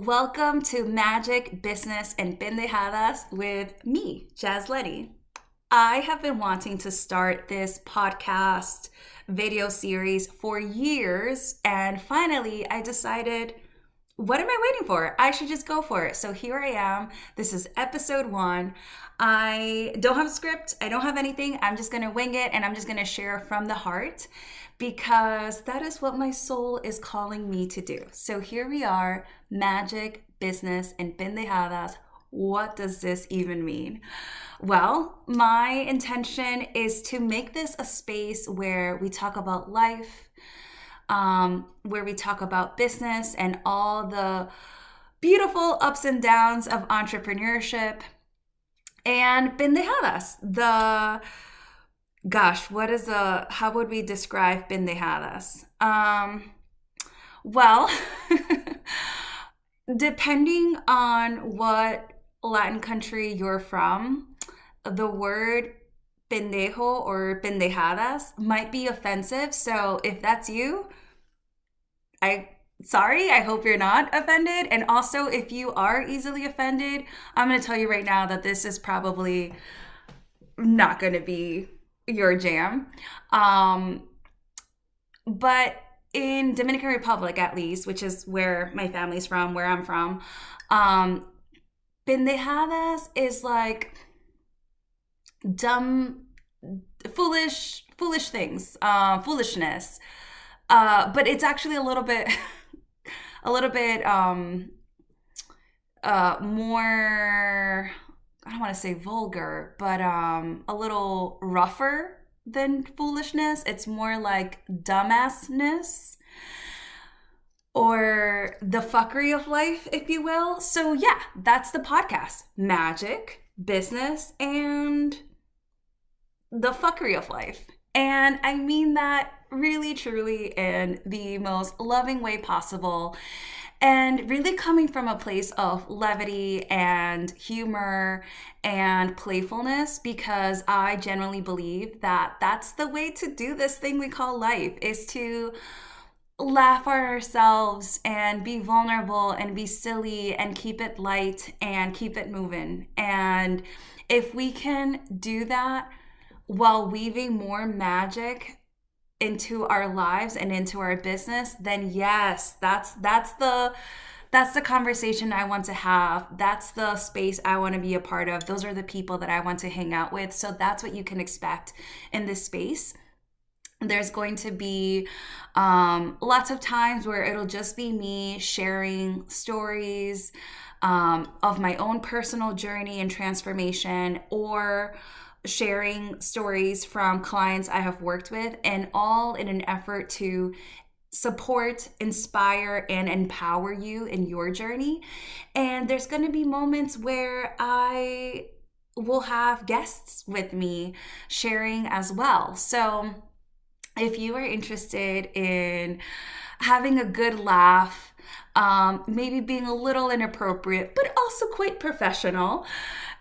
Welcome to Magick, Business, and Pendejadas with me, Jasleni. I have been wanting to start this podcast video series for years, and finally I decided, what am I waiting for? I should just go for it. So here I am. This is episode 1. I don't have a script. I don't have anything. I'm just going to wing it, and I'm just going to share from the heart because that is what my soul is calling me to do. So here we are, Magick, Business, and Pendejadas. What does this even mean? Well, my intention is to make this a space where we talk about life, where we talk about business and all the beautiful ups and downs of entrepreneurship, and pendejadas. How would we describe pendejadas? Well, depending on what Latin country you're from, the word pendejo or pendejadas might be offensive. So if that's you, I hope you're not offended. And also, if you are easily offended, I'm going to tell you right now that this is probably not going to be your jam. But in Dominican Republic, at least, which is where my family's from, where I'm from, pendejadas is like dumb, foolish things, foolishness. But it's actually a little bit more, I don't want to say vulgar, but a little rougher than foolishness. It's more like dumbassness or the fuckery of life, if you will. So yeah, that's the podcast. Magick, business, and the fuckery of life. And I mean that really, truly in the most loving way possible. And really coming from a place of levity and humor and playfulness, because I genuinely believe that that's the way to do this thing we call life, is to laugh at ourselves and be vulnerable and be silly and keep it light and keep it moving. And if we can do that while weaving more magic into our lives and into our business, then yes, that's the conversation I want to have. That's the space I want to be a part of. Those are the people that I want to hang out with. So that's what you can expect in this space. There's going to be lots of times where it'll just be me sharing stories of my own personal journey and transformation, or sharing stories from clients I have worked with, and all in an effort to support, inspire, and empower you in your journey. And there's going to be moments where I will have guests with me sharing as well. So if you are interested in having a good laugh, maybe being a little inappropriate, but also quite professional,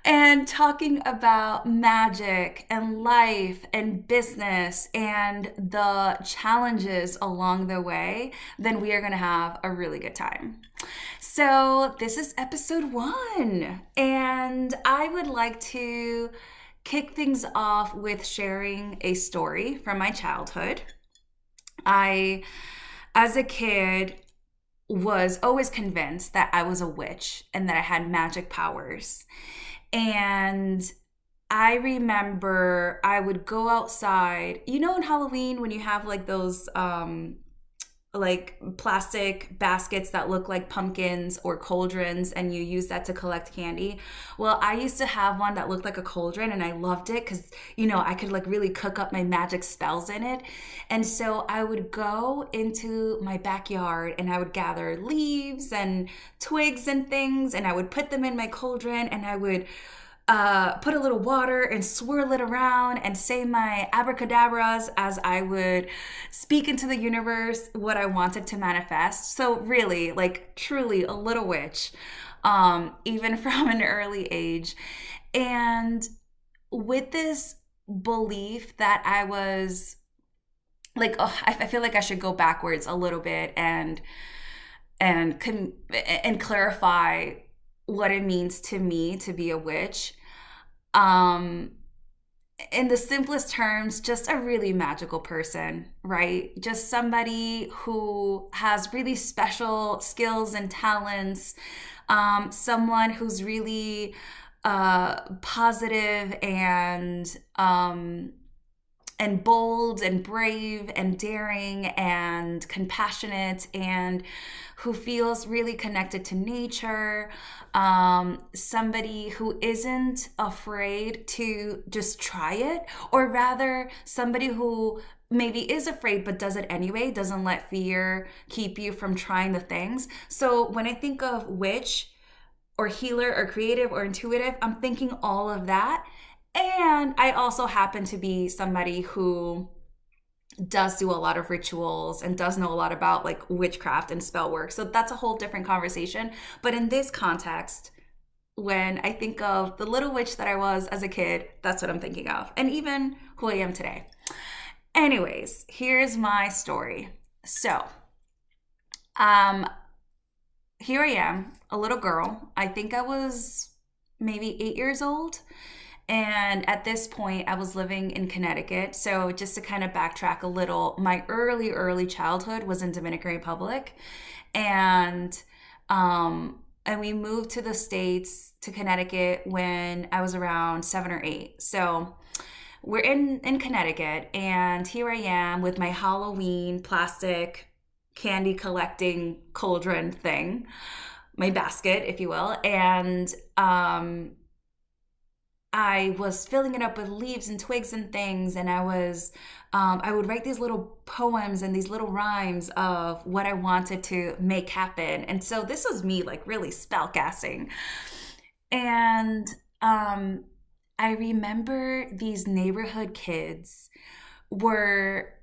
and talking about magic and life and business and the challenges along the way, then we are going to have a really good time. So this is episode 1, and I would like to kick things off with sharing a story from my childhood. I, as a kid, was always convinced that I was a witch and that I had magic powers. And I remember I would go outside, on Halloween when you have like those like plastic baskets that look like pumpkins or cauldrons, and you use that to collect candy. Well, I used to have one that looked like a cauldron, and I loved it because, I could like really cook up my magic spells in it. And so I would go into my backyard and I would gather leaves and twigs and things, and I would put them in my cauldron, and I would put a little water and swirl it around and say my abracadabras as I would speak into the universe what I wanted to manifest. So really, like truly a little witch, even from an early age. And with this belief that I was like, I feel like I should go backwards a little bit and and clarify what it means to me to be a witch. Um, in the simplest terms, just a really magical person, right? Just somebody who has really special skills and talents, someone who's really positive and bold and brave and daring and compassionate, and who feels really connected to nature. Somebody who isn't afraid to just try it, or rather, somebody who maybe is afraid but does it anyway, doesn't let fear keep you from trying the things. So when I think of witch or healer or creative or intuitive, I'm thinking all of that. And I also happen to be somebody who does do a lot of rituals and does know a lot about like witchcraft and spell work. So that's a whole different conversation. But in this context, when I think of the little witch that I was as a kid, that's what I'm thinking of. And even who I am today. Anyways, here's my story. So, here I am, a little girl. I think I was maybe 8 years old. And at this point, I was living in Connecticut. So just to kind of backtrack a little, my early childhood was in Dominican Republic. And we moved to the States, to Connecticut, when I was around 7 or 8. So we're in Connecticut, and here I am with my Halloween plastic candy collecting cauldron thing, my basket, if you will. And I was filling it up with leaves and twigs and things, and I would write these little poems and these little rhymes of what I wanted to make happen. And so this was me like really spellcasting. And I remember these neighborhood kids were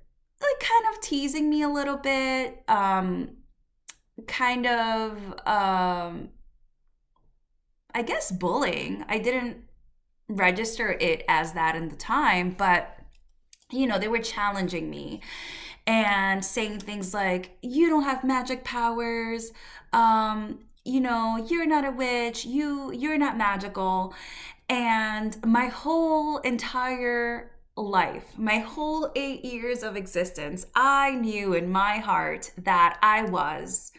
like kind of teasing me a little bit, I guess bullying. I didn't register it as that in the time, but they were challenging me and saying things like, you don't have magic powers, you're not a witch, you're not magical. And my whole entire life, my whole 8 years of existence, I knew in my heart that I was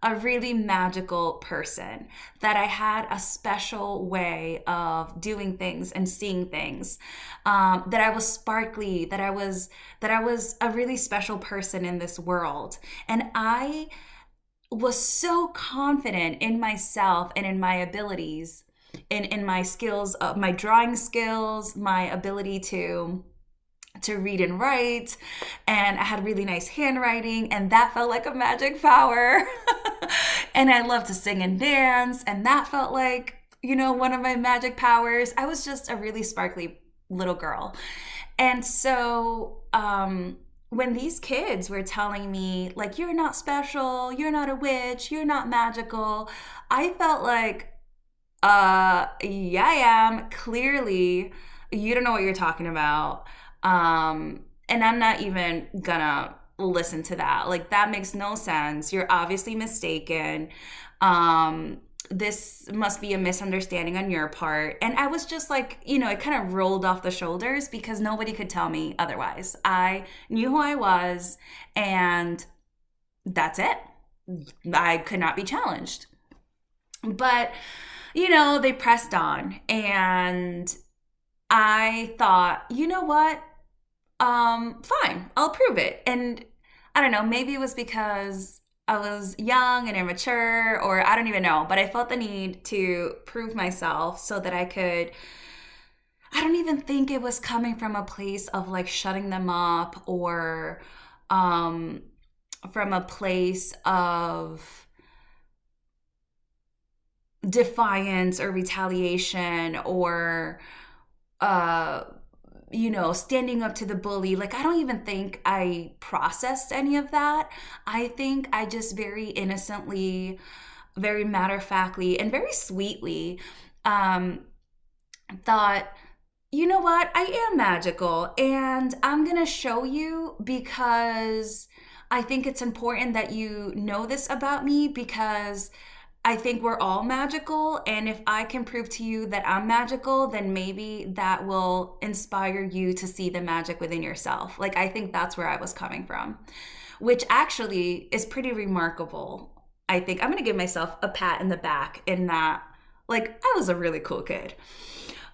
a really magical person, that I had a special way of doing things and seeing things, that I was sparkly, that I was a really special person in this world. And I was so confident in myself and in my abilities, in my skills, my drawing skills, my ability to read and write, and I had really nice handwriting, and that felt like a magic power. And I loved to sing and dance, and that felt like, one of my magic powers. I was just a really sparkly little girl. And so when these kids were telling me, like, you're not special, you're not a witch, you're not magical, I felt like, yeah, I am. Clearly, you don't know what you're talking about. And I'm not even gonna listen to that. Like, that makes no sense. You're obviously mistaken. This must be a misunderstanding on your part. And I was just like, it kind of rolled off the shoulders because nobody could tell me otherwise. I knew who I was, and that's it. I could not be challenged. But, they pressed on, and I thought, you know what? Fine, I'll prove it. And I don't know, maybe it was because I was young and immature, or I don't even know, but I felt the need to prove myself so that I don't even think it was coming from a place of like shutting them up, or from a place of defiance or retaliation, or standing up to the bully. Like, I don't even think I processed any of that. I think I just very innocently, very matter-of-factly, and very sweetly thought, You know what? I am magical, and I'm going to show you because I think it's important that you know this about me because I think we're all magical. And if I can prove to you that I'm magical, then maybe that will inspire you to see the magic within yourself. Like, I think that's where I was coming from, which actually is pretty remarkable. I think I'm going to give myself a pat in the back in that, like, I was a really cool kid.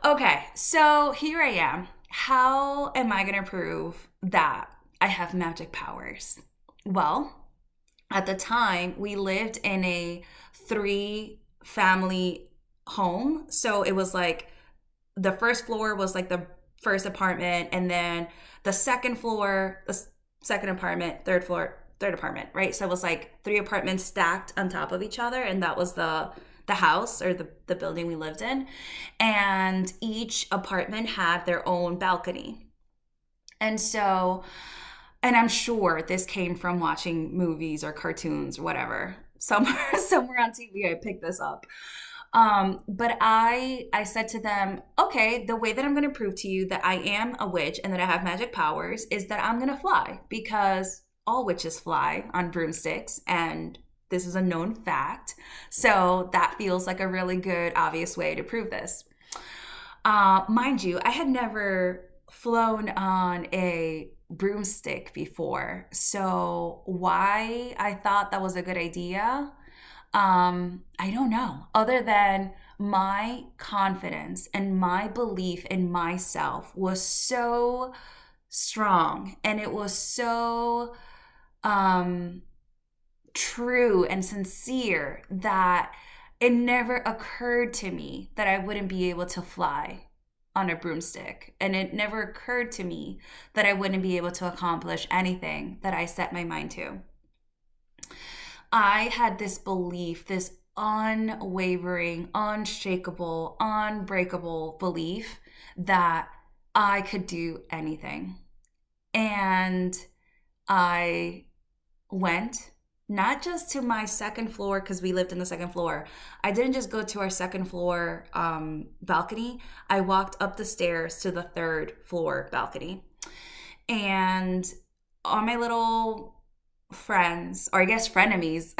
Okay, so here I am. How am I going to prove that I have magic powers? Well, at the time, we lived in a three family home. So it was like the first floor was like the first apartment, and then the second floor, the second apartment, third floor, third apartment, right? So it was like three apartments stacked on top of each other, and that was the house or the building we lived in. And each apartment had their own balcony. And so, and I'm sure this came from watching movies or cartoons or whatever. Somewhere on TV, I picked this up. But I said to them, okay, the way that I'm going to prove to you that I am a witch and that I have magic powers is that I'm going to fly, because all witches fly on broomsticks, and this is a known fact. So that feels like a really good, obvious way to prove this. Mind you, I had never flown on a broomstick before. So why I thought that was a good idea, I don't know. Other than my confidence and my belief in myself was so strong, and it was so true and sincere that it never occurred to me that I wouldn't be able to fly on a broomstick. And it never occurred to me that I wouldn't be able to accomplish anything that I set my mind to. I had this belief, this unwavering, unshakable, unbreakable belief that I could do anything. And I went not just to my second floor, because we lived in the second floor. I didn't just go to our second floor balcony. I walked up the stairs to the third floor balcony. And all my little friends, or I guess frenemies,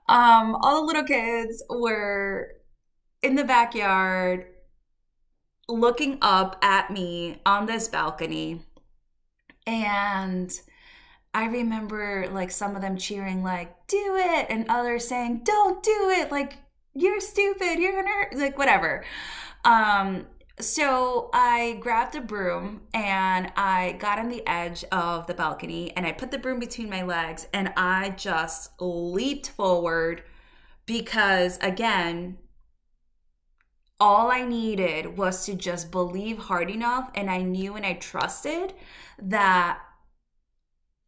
all the little kids were in the backyard looking up at me on this balcony. And I remember like some of them cheering like, do it, and others saying, don't do it, like, you're stupid, you're gonna hurt, like, whatever. So I grabbed a broom and I got on the edge of the balcony and I put the broom between my legs and I just leaped forward because, again, all I needed was to just believe hard enough, and I knew and I trusted that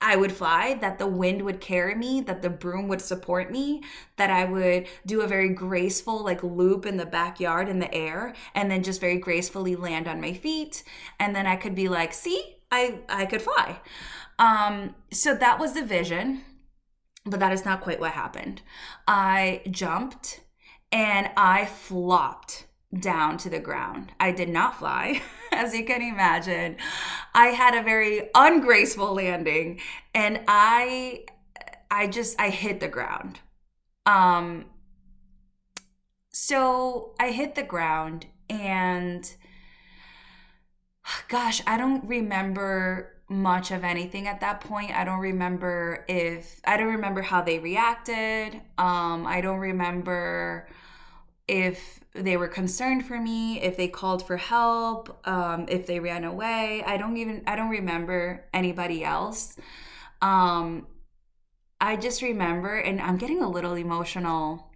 I would fly, that the wind would carry me, that the broom would support me, that I would do a very graceful like loop in the backyard in the air, and then just very gracefully land on my feet. And then I could be like, see, I could fly. So that was the vision, but that is not quite what happened. I jumped and I flopped down to the ground. I did not fly, as you can imagine. I had a very ungraceful landing, and I hit the ground. So I hit the ground, and gosh, I don't remember much of anything at that point. I don't remember how they reacted. I don't remember if they were concerned for me, if they called for help, if they ran away. I don't remember anybody else. I just remember, and I'm getting a little emotional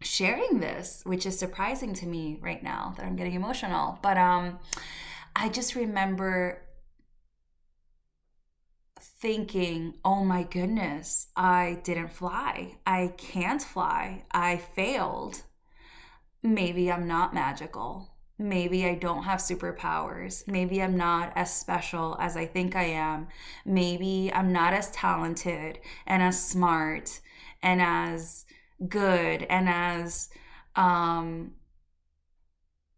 sharing this, which is surprising to me right now that I'm getting emotional. But I just remember thinking, oh my goodness, I didn't fly. I can't fly. I failed. Maybe I'm not magical. Maybe I don't have superpowers. Maybe I'm not as special as I think I am. Maybe I'm not as talented and as smart and as good and as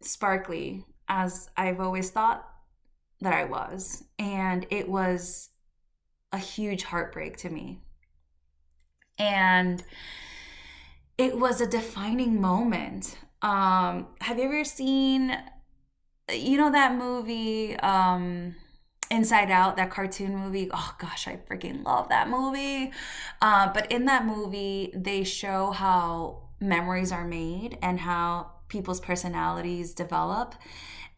sparkly as I've always thought that I was. And it was a huge heartbreak to me. And it was a defining moment. Have you ever seen, that movie, Inside Out, that cartoon movie? Oh gosh, I freaking love that movie. But in that movie, they show how memories are made and how people's personalities develop.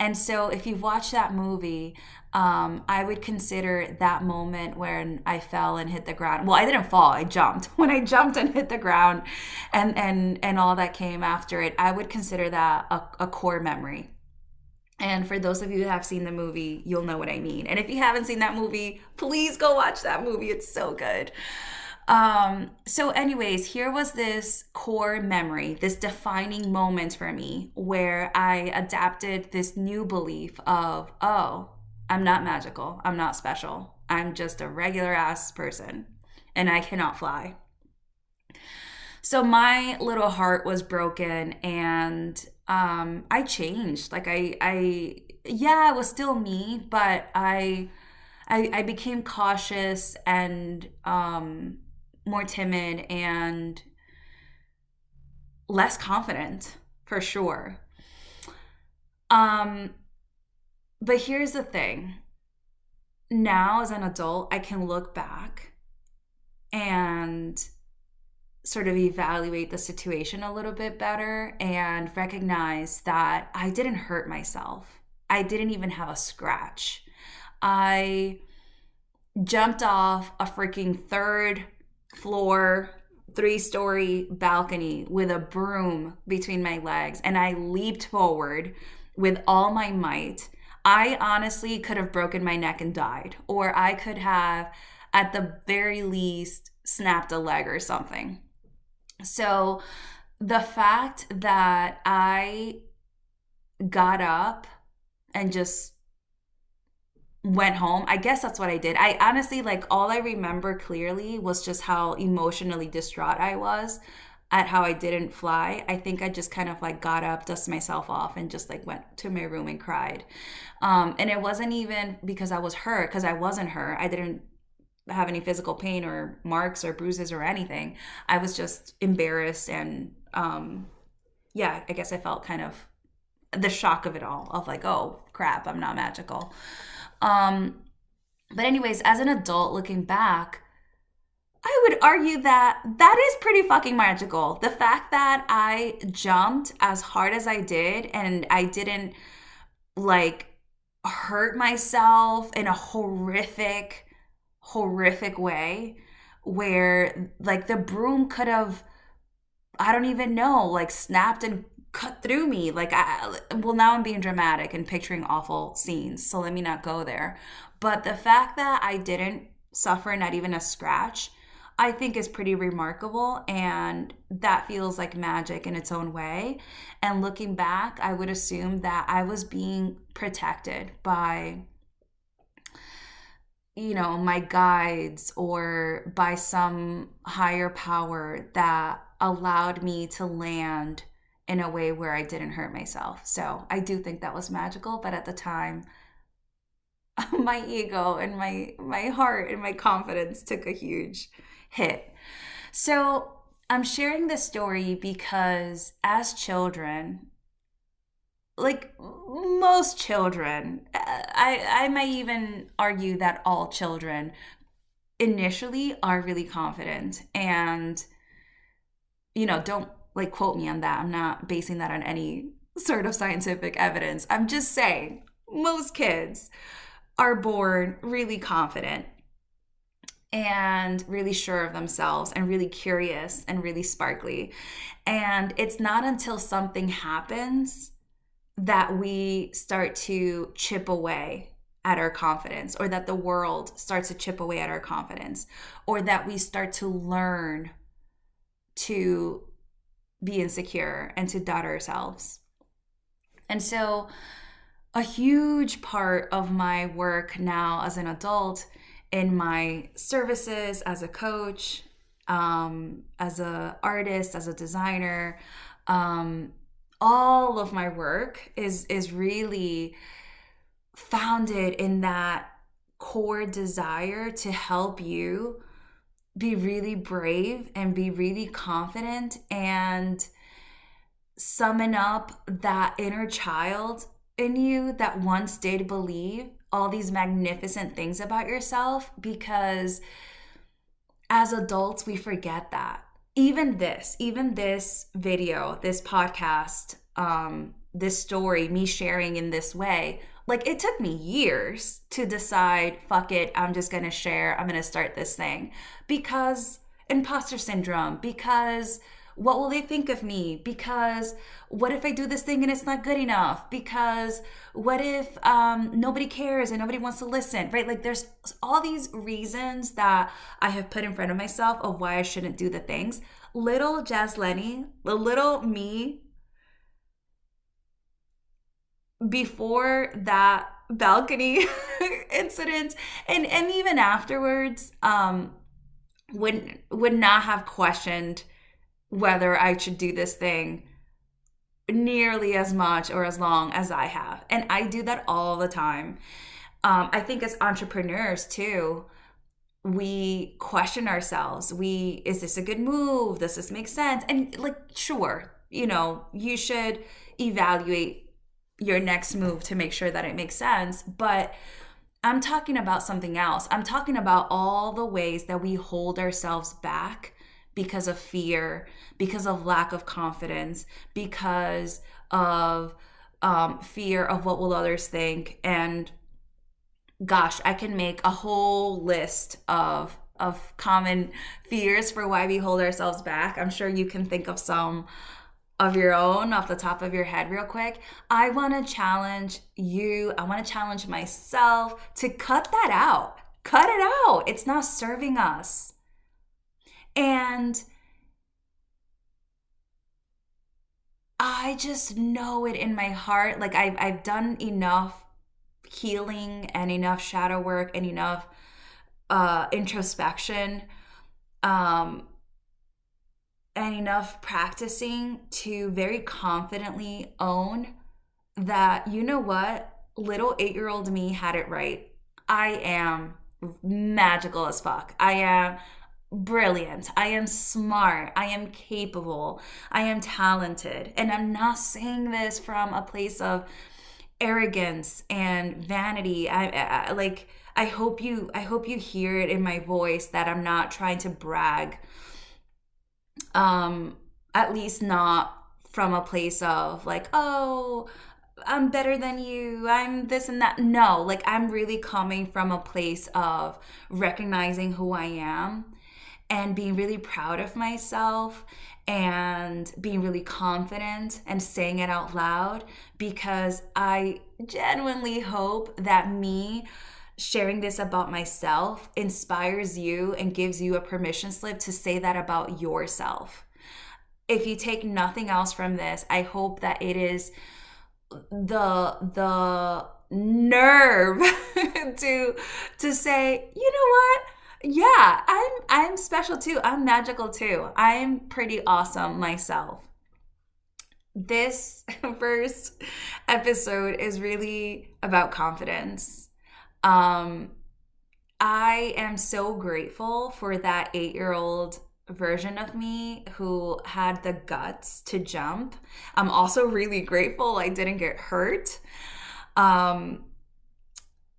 And so, if you've watched that movie, I would consider that moment when I fell and hit the ground. Well, I didn't fall; I jumped. When I jumped and hit the ground, and all that came after it, I would consider that a core memory. And for those of you who have seen the movie, you'll know what I mean. And if you haven't seen that movie, please go watch that movie. It's so good. So anyways, here was this core memory, this defining moment for me where I adapted this new belief of, oh, I'm not magical. I'm not special. I'm just a regular ass person and I cannot fly. So my little heart was broken and I changed. Like yeah, I was still me, but I became cautious and more timid and less confident for sure. But here's the thing. Now as an adult, I can look back and sort of evaluate the situation a little bit better and recognize that I didn't hurt myself. I didn't even have a scratch. I jumped off a freaking third floor, 3-story balcony with a broom between my legs, and I leaped forward with all my might. I honestly could have broken my neck and died, or I could have, at the very least, snapped a leg or something. So the fact that I got up and just went home, I guess that's what I did. I honestly, like, all I remember clearly was just how emotionally distraught I was at how I didn't fly. I think I just kind of like got up, dusted myself off, and just like went to my room and cried. And it wasn't even because I was hurt, because I wasn't hurt. I didn't have any physical pain or marks or bruises or anything. I was just embarrassed and yeah, I guess I felt kind of the shock of it all, of like, oh crap, I'm not magical. But anyways, as an adult looking back, I would argue that that is pretty fucking magical. The fact that I jumped as hard as I did and I didn't like hurt myself in a horrific way where like the broom could have, I don't even know, like snapped and cut through me. Like, well, now I'm being dramatic and picturing awful scenes, so let me not go there. But the fact that I didn't suffer not even a scratch, I think is pretty remarkable, and that feels like magic in its own way. And looking back, I would assume that I was being protected by, my guides or by some higher power that allowed me to land in a way where I didn't hurt myself. So I do think that was magical, but at the time, my ego and my heart and my confidence took a huge hit. So I'm sharing this story because as children, like most children, I might even argue that all children initially are really confident and, don't like quote me on that. I'm not basing that on any sort of scientific evidence. I'm just saying most kids are born really confident and really sure of themselves and really curious and really sparkly. And it's not until something happens that we start to chip away at our confidence, or that the world starts to chip away at our confidence, or that we start to learn to be insecure and to doubt ourselves. And so a huge part of my work now as an adult, in my services as a coach, as an artist, as a designer, all of my work is really founded in that core desire to help you be really brave and be really confident and summon up that inner child in you that once did believe all these magnificent things about yourself, because as adults we forget that. Even this video, this podcast, this story, me sharing in this way, like it took me years to decide, fuck it, I'm just gonna share, I'm gonna start this thing. Because imposter syndrome, because what will they think of me? Because what if I do this thing and it's not good enough? Because what if nobody cares and nobody wants to listen, right? Like there's all these reasons that I have put in front of myself of why I shouldn't do the things. Little Jasleni, the little me, before that balcony incident and even afterwards, would not have questioned whether I should do this thing nearly as much or as long as I have. And I do that all the time. I think as entrepreneurs too, we question ourselves. Is this a good move? Does this make sense? And like, sure, you should evaluate your next move to make sure that it makes sense. But I'm talking about something else. I'm talking about all the ways that we hold ourselves back because of fear, because of lack of confidence, because of fear of what will others think. And gosh, I can make a whole list of common fears for why we hold ourselves back. I'm sure you can think of some of your own off the top of your head real quick. I want to challenge you. I want to challenge myself to cut that out. Cut it out. It's not serving us. And I just know it in my heart. Like I've done enough healing and enough shadow work and enough introspection and enough practicing to very confidently own that, you know what, little 8-year-old me had it right. I am magical as fuck. I am brilliant. I am smart. I am capable. I am talented. And I'm not saying this from a place of arrogance and vanity. I hope you hear it in my voice that I'm not trying to brag. At least not from a place of like, oh, I'm better than you, I'm this and that. No, like I'm really coming from a place of recognizing who I am and being really proud of myself and being really confident and saying it out loud, because I genuinely hope that me sharing this about myself inspires you and gives you a permission slip to say that about yourself. If you take nothing else from this, I hope that it is the nerve to say, you know what? Yeah, I'm special too. I'm magical too. I'm pretty awesome myself. This first episode is really about confidence. I am so grateful for that 8-year-old version of me who had the guts to jump. I'm also really grateful I didn't get hurt.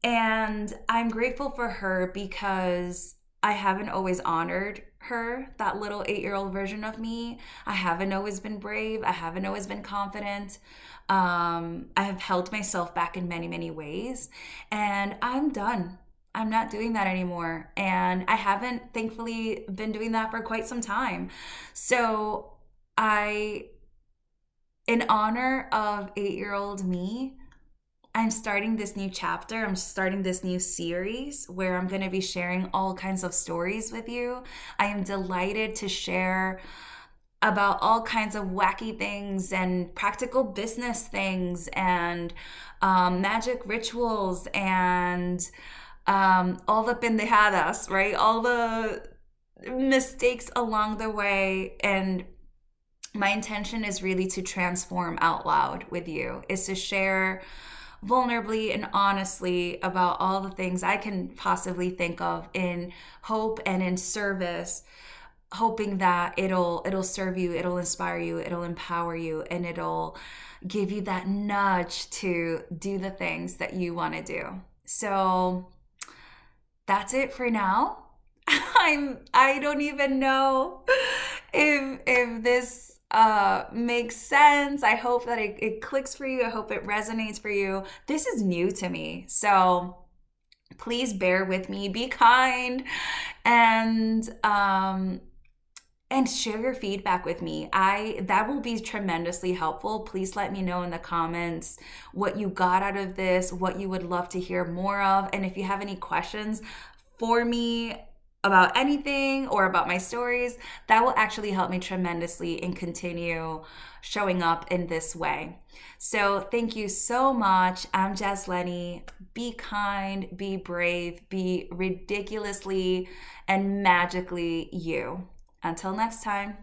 And I'm grateful for her because I haven't always honored her, that little 8-year-old version of me. I haven't always been brave. I haven't always been confident. I have held myself back in many, many ways. And I'm done. I'm not doing that anymore. And I haven't, thankfully, been doing that for quite some time. So in honor of 8-year-old me, I'm starting this new chapter. I'm starting this new series where I'm going to be sharing all kinds of stories with you. I am delighted to share about all kinds of wacky things and practical business things and magic rituals and all the pendejadas, right? All the mistakes along the way and my intention is really to transform out loud with you, is to share vulnerably and honestly about all the things I can possibly think of in hope and in service, hoping that it'll serve you, it'll inspire you, it'll empower you, and it'll give you that nudge to do the things that you want to do. So that's it for now. I don't even know if this makes sense. I hope that it clicks for you. I hope it resonates for you. This is new to me. So please bear with me, be kind, and share your feedback with me. That will be tremendously helpful. Please let me know in the comments what you got out of this, what you would love to hear more of, and if you have any questions for me about anything or about my stories, that will actually help me tremendously and continue showing up in this way. So thank you so much. I'm Jasleni. Be kind, be brave, be ridiculously and magically you. Until next time.